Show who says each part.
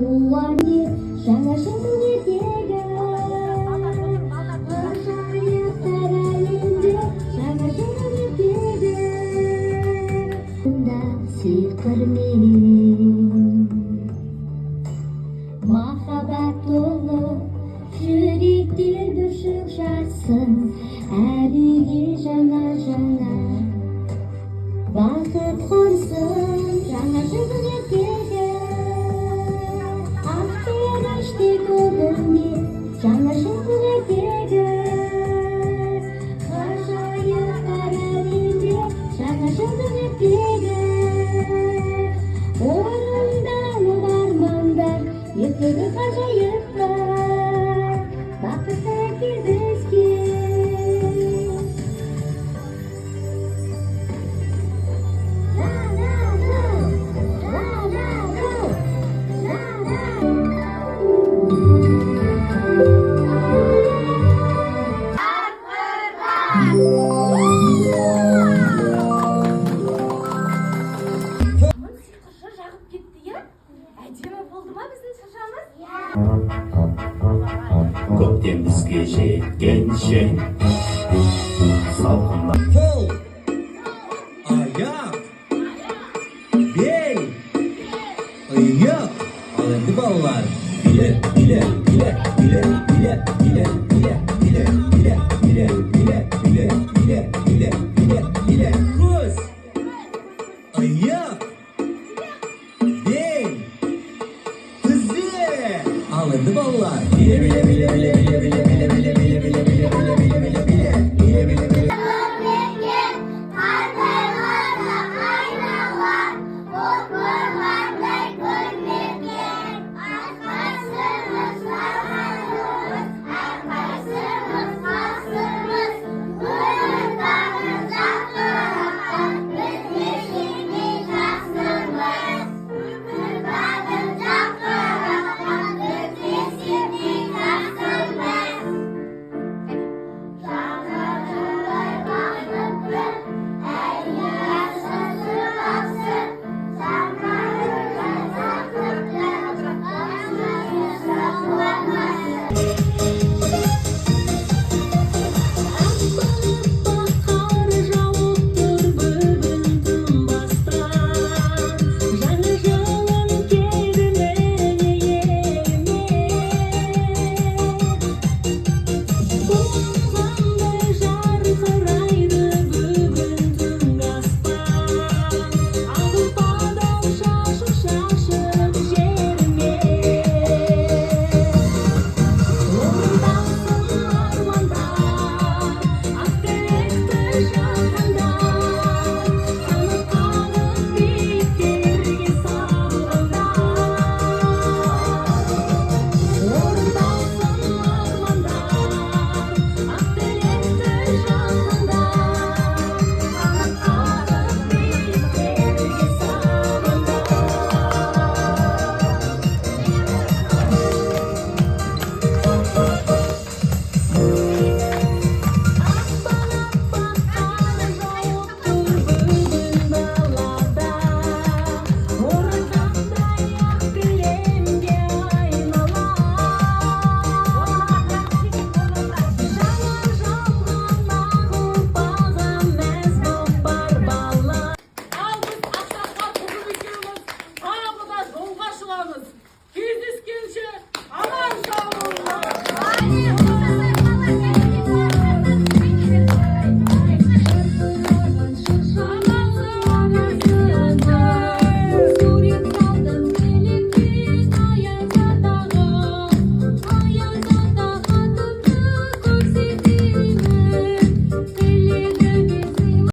Speaker 1: Куани жаңа жыл ертегі Ғажайыптар әлемде жаңа жыл ертегі Мұнда сиқырменен махаббат толы жүректер бүршік жарсын әр үйге жаңа бақыт қонсын жаңа жыл ертегі ақ періште көгінде жаңа жыл ертегі ғажайыптар әлемде жаңа жыл ертегі орындалып армандар ертегі ғажайыптар бақыт әкел бізге
Speaker 2: Шырша жағып кетті, я? Әдемі болды ма біздің шыршамыз?
Speaker 3: Көктем бізге жеткенше салқында
Speaker 4: Қол, аяқ, бел, иық. Ал енді балалар, биле. Көз, аяқ, бел, тізе. Ал енді балалар, биле.